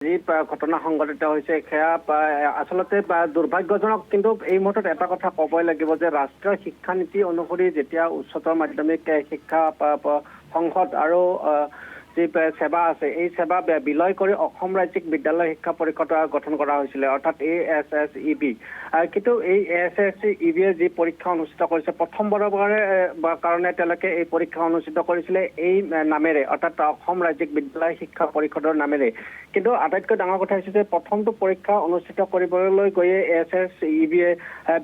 যি ঘটনা সংঘটিত হৈছে সেয়া আচলতে দুৰ্ভাগ্যজনক, কিন্তু এই মুহূৰ্তত এটা কথা ক'বই লাগিব যে ৰাষ্ট্ৰীয় শিক্ষানীতি অনুসৰি যেতিয়া উচ্চতৰ মাধ্যমিক শিক্ষা সংসদ আৰু যি সেৱা আছে এই সেৱা বিলয় কৰি অসম ৰাজ্যিক বিদ্যালয় শিক্ষা পৰিষদ গঠন কৰা হৈছিলে, অৰ্থাৎ ASSEB। কিন্তু এই ASSEB-য়ে যি পৰীক্ষা অনুষ্ঠিত কৰিছে প্ৰথমবাৰৰ কাৰণে তেওঁলোকে এই পৰীক্ষা অনুষ্ঠিত কৰিছিলে এই নামেৰে, অৰ্থাৎ অসম ৰাজ্যিক বিদ্যালয় শিক্ষা পৰিষদৰ নামেৰে। কিন্তু আটাইতকৈ ডাঙৰ কথা হৈছে যে প্ৰথমটো পৰীক্ষা অনুষ্ঠিত কৰিবলৈ গৈয়ে ASSEB-য়ে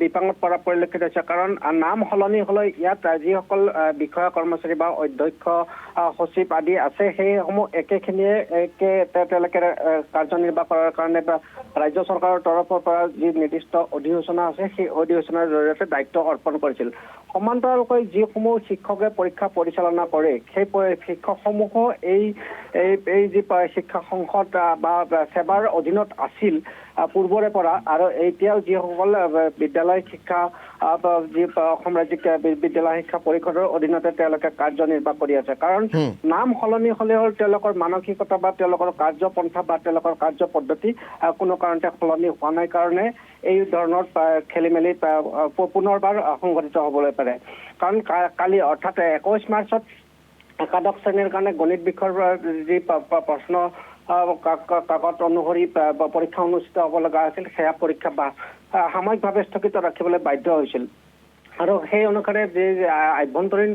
বিপাঙত পৰা পৰিলক্ষিত হৈছে। কাৰণ নাম সলনি হ'লে ইয়াত যিসকল বিষয়া কৰ্মচাৰী বা অধ্যক্ষ সচিব আদি আছে সেইসমূহ একেখিনিয়ে তেওঁলোকে কাৰ্যনিৰ্বাহ কৰাৰ কাৰণে বা ৰাজ্য চৰকাৰৰ তৰফৰ পৰা যি নিৰ্দিষ্ট অধিসূচনা আছে সেই অধিসূচনাৰ জৰিয়তে দায়িত্ব অৰ্পণ কৰিছিল। সমান্তৰালকৈ যিসমূহ শিক্ষকে পৰীক্ষা পৰিচালনা কৰে সেই শিক্ষকসমূহো এই যি শিক্ষা সংসদ বা সেৱাৰ অধীনত আছিল পূৰ্বৰে পৰা, আৰু এতিয়াও যিসকল বিদ্যালয় শিক্ষা যি অসম ৰাজ্যিক বিদ্যালয় শিক্ষা পৰিষদৰ অধীনতে তেওঁলোকে কাৰ্যনিৰ্বাহ কৰি আছে। কাৰণ নাম সলনি হ'লেও তেওঁলোকৰ মানসিকতা বা তেওঁলোকৰ কাৰ্যপন্থা বা তেওঁলোকৰ কাৰ্য পদ্ধতি কোনো কাৰণতে সলনি হোৱা নাই কাৰণে এই ধৰণৰ খেলি মেলি পুনৰবাৰ সংঘটিত হ'বলৈ পাৰে। কাৰণ কালি অৰ্থাৎ 21 মাৰ্চত একাদশ শ্ৰেণীৰ কাৰণে গণিত বিষয়ৰ যি প্ৰশ্ন কাকত অনুসৰি পৰীক্ষা অনুষ্ঠিত হ'ব লগা আছিল সেয়া পৰীক্ষা সাময়িকভাৱে স্থগিত ৰাখিবলৈ বাধ্য হৈছিল। আৰু সেই অনুসাৰে যি আভ্যন্তৰীণ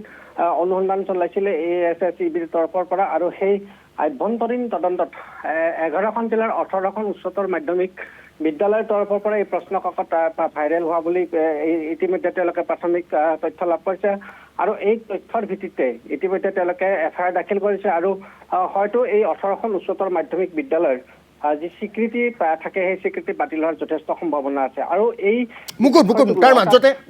অনুসন্ধান চলাইছিলে ASSEB-ৰ তৰফৰ পৰা, আৰু সেই আভ্যন্তৰীণ তদন্তত 11খন জিলাৰ 18খন উচ্চতৰ মাধ্যমিক বিদ্যালয়ৰ তৰফৰ পৰা এই প্ৰশ্ন কাকত ভাইৰেল হোৱা বুলি ইতিমধ্যে তেওঁলোকে প্ৰাথমিক তথ্য লাভ কৰিছে। আৰু এই তথ্যৰ ভিত্তিতে ইতিমধ্যে তেওঁলোকে FIR দাখিল কৰিছে, আৰু হয়তো এই 18খন উচ্চতৰ মাধ্যমিক বিদ্যালয়ৰ যি স্বীকৃতি থাকে সেই স্বীকৃতি বাতিল হোৱাৰ যথেষ্ট সম্ভাৱনা আছে। আৰু এই মুকুট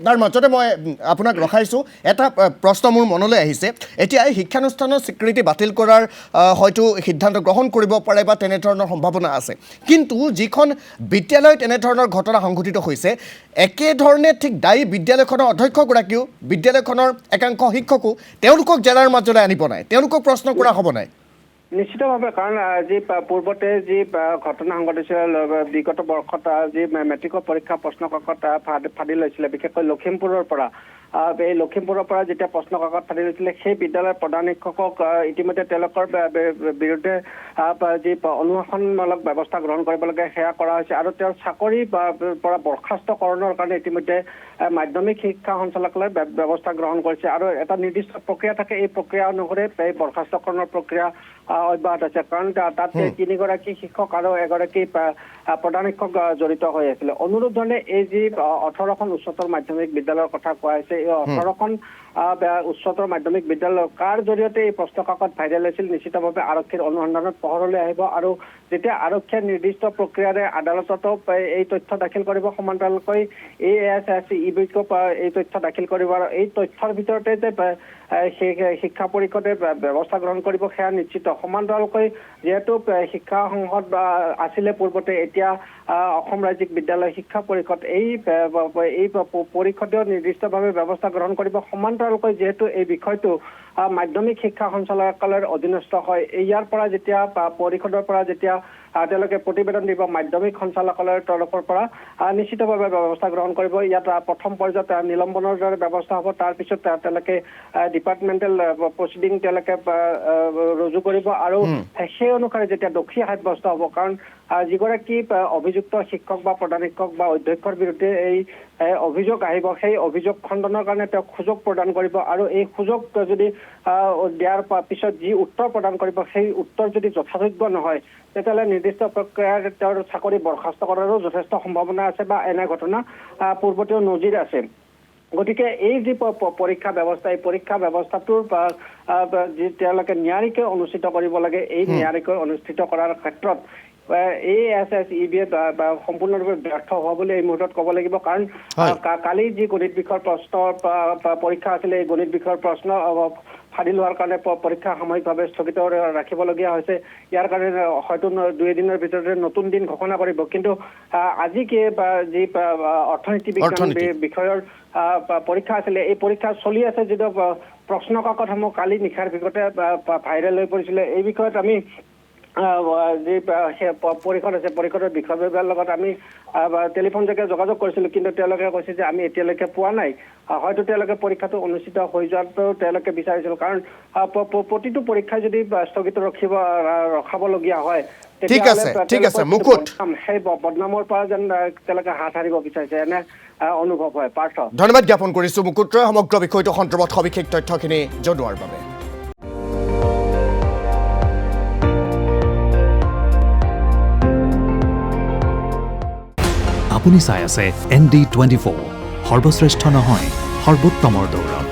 তাৰ মাজতে মই আপোনাক ৰখাইছোঁ, এটা প্ৰশ্ন মোৰ মনলৈ আহিছে। এতিয়া এই শিক্ষানুষ্ঠানৰ স্বীকৃতি বাতিল কৰাৰ হয়তো সিদ্ধান্ত গ্ৰহণ কৰিব পাৰে বা তেনেধৰণৰ সম্ভাৱনা আছে, কিন্তু যিখন বিদ্যালয়ত এনেধৰণৰ ঘটনা সংঘটিত হৈছে একেধৰণে ঠিক দায়ী বিদ্যালয়খনৰ অধ্যক্ষগৰাকীও বিদ্যালয়খনৰ একাংশ শিক্ষকো তেওঁলোকক জেলাৰ মাজলৈ আনিব নাই, তেওঁলোকক প্ৰশ্ন কৰা হ'ব নাই? নিশ্চিতভাৱে, কাৰণ যি পূৰ্বতে যি ঘটনা সংঘটিছিল বিগত বৰ্ষত যি মেট্ৰিকৰ পৰীক্ষা প্ৰশ্ন কাকত ফাঁদি লৈছিলে, বিশেষকৈ লখিমপুৰৰ পৰা এই লখিমপুৰৰ পৰা যেতিয়া প্ৰশ্ন কাকত ফাঁদি লৈছিলে সেই বিদ্যালয়ৰ প্ৰধান শিক্ষকক ইতিমধ্যে তেওঁলোকৰ বিৰুদ্ধে যি অনুশাসনমূলক ব্যৱস্থা গ্ৰহণ কৰিব লাগে সেয়া কৰা হৈছে, আৰু তেওঁৰ চাকৰিৰ পৰা বৰ্খাস্তকৰণৰ কাৰণে ইতিমধ্যে মাধ্যমিক শিক্ষা সঞ্চালকালয়ে ব্যৱস্থা গ্ৰহণ কৰিছে। আৰু এটা নিৰ্দিষ্ট প্ৰক্ৰিয়া থাকে, এই প্ৰক্ৰিয়া অনুসৰি এই বৰ্খাস্তকৰণৰ প্ৰক্ৰিয়া অব্যাহত আছে। কাৰণ তাত 3গৰাকী শিক্ষক আৰু এগৰাকী প্ৰধান শিক্ষক জড়িত হৈ আছিলে। অনুৰূপ ধৰণে এই যি 18খন উচ্চতৰ মাধ্যমিক বিদ্যালয়ৰ কথা কোৱা হৈছে, এই 18খন উচ্চতৰ মাধ্যমিক বিদ্যালয় কাৰ জৰিয়তে এই প্ৰশ্ন কাকত ভাইৰেল হৈছিল নিশ্চিতভাৱে আৰক্ষীৰ অনুসন্ধানত পোহৰলৈ আহিব। আৰু যেতিয়া আৰক্ষীয়ে নিৰ্দিষ্ট প্ৰক্ৰিয়াৰে আদালততো এই তথ্য দাখিল কৰিব, সমান্তৰালকৈ ASSEB-কো এই তথ্য দাখিল কৰিব, আৰু এই তথ্যৰ ভিতৰতে যে শিক্ষা পৰিষদে ব্যৱস্থা গ্ৰহণ কৰিব সেয়া নিশ্চিত। সমান্তৰালকৈ যিহেতু শিক্ষা সংসদ আছিলে পূৰ্বতে, এতিয়া অসম ৰাজ্যিক বিদ্যালয় শিক্ষা পৰিষদ, এই পৰিষদেও নিৰ্দিষ্টভাৱে ব্যৱস্থা গ্ৰহণ কৰিব। সমান্তৰালকৈ যিহেতু এই বিষয়টো মাধ্যমিক শিক্ষা সঞ্চালকালয়ৰ অধীনস্থ হয়, ইয়াৰ পৰা যেতিয়া পৰিষদৰ পৰা যেতিয়া তেওঁলোকে প্ৰতিবেদন দিব মাধ্যমিক সঞ্চালকালয়ৰ তৰফৰ পৰা নিশ্চিতভাৱে ব্যৱস্থা গ্ৰহণ কৰিব। ইয়াত প্ৰথম পৰ্যায়ত নিলম্বনৰ দৰে ব্যৱস্থা হ'ব, তাৰপিছত তেওঁলোকে ডিপাৰ্টমেণ্টেল প্ৰচিডিং তেওঁলোকে ৰুজু কৰিব, আৰু সেই অনুসাৰে যেতিয়া দোষী সাব্যস্ত হ'ব, কাৰণ যিগৰাকী অভিযুক্ত শিক্ষক বা প্ৰধান শিক্ষক বা অধ্যক্ষৰ বিৰুদ্ধে এই অভিযোগ আহিব সেই অভিযোগ খণ্ডনৰ কাৰণে তেওঁক সুযোগ প্ৰদান কৰিব, আৰু এই সুযোগ যদি দিয়াৰ পিছত যি উত্তৰ প্ৰদান কৰিব সেই উত্তৰ যদি যথাযোগ্য নহয় তেতিয়াহ'লে নিৰ্দিষ্ট প্ৰক্ৰিয়াৰ তেওঁৰ চাকৰি বৰ্খাস্ত কৰাৰো যথেষ্ট সম্ভাৱনা আছে, বা এনে ঘটনা পূৰ্বতেও নজিৰ আছে। গতিকে এই যি পৰীক্ষা ব্যৱস্থা, এই পৰীক্ষা ব্যৱস্থাটোৰ যি তেওঁলোকে নিয়াৰিকৈ অনুষ্ঠিত কৰিব লাগে, এই নিয়াৰিকৈ অনুষ্ঠিত কৰাৰ ক্ষেত্ৰত ASSEB-য়ে সম্পূৰ্ণৰূপে ব্যৰ্থ হোৱা বুলি এই মুহূৰ্তত ক'ব লাগিব। কাৰণ কালি যি গণিত বিষয়ৰ প্ৰশ্ন পৰীক্ষা আছিলে, এই গণিত বিষয়ৰ প্ৰশ্ন ফাদিল হোৱাৰ কাৰণে পৰীক্ষা সাময়িকভাৱে স্থগিত ৰাখিবলগীয়া হৈছে। ইয়াৰ কাৰণে হয়তো 2 দিনৰ ভিতৰতে নতুন দিন ঘোষণা কৰিব। কিন্তু আজি যি অৰ্থনীতি বিজ্ঞান বিষয়ৰ পৰীক্ষা আছিলে, এই পৰীক্ষা চলি আছে, যদিও প্ৰশ্ন কাকতসমূহ কালি নিশাৰ ভিতৰতে ভাইৰেল হৈ পৰিছিলে। এই বিষয়ত আমি যি পৰিষদ আছে পৰিষদৰ বিষয়ববীয়াৰ লগত আমি টেলিফোনযোগে যোগাযোগ কৰিছিলোঁ, কিন্তু তেওঁলোকে কৈছে যে আমি এতিয়ালৈকে পোৱা নাই। হয়তো তেওঁলোকে পৰীক্ষাটো অনুষ্ঠিত হৈ যোৱাটো তেওঁলোকে বিচাৰিছিল, কাৰণ প্ৰতিটো পৰীক্ষাই যদি স্থগিত ৰখাবলগীয়া হয় ঠিক আছে মুকুট, সেই বদনামৰ পৰা যেন তেওঁলোকে হাত সাৰিব বিচাৰিছে, এনে অনুভৱ হয়। পাৰ্থ, ধন্যবাদ জ্ঞাপন কৰিছোঁ মুকুট ৰয় সমগ্ৰ বিষয়টো সন্দৰ্ভত সবিশেষ তথ্যখিনি জনোৱাৰ বাবে। আপুনি চাই আছে ND24, সৰ্বশ্ৰেষ্ঠ নহয় সৰ্বোত্তমৰ দৌৰত।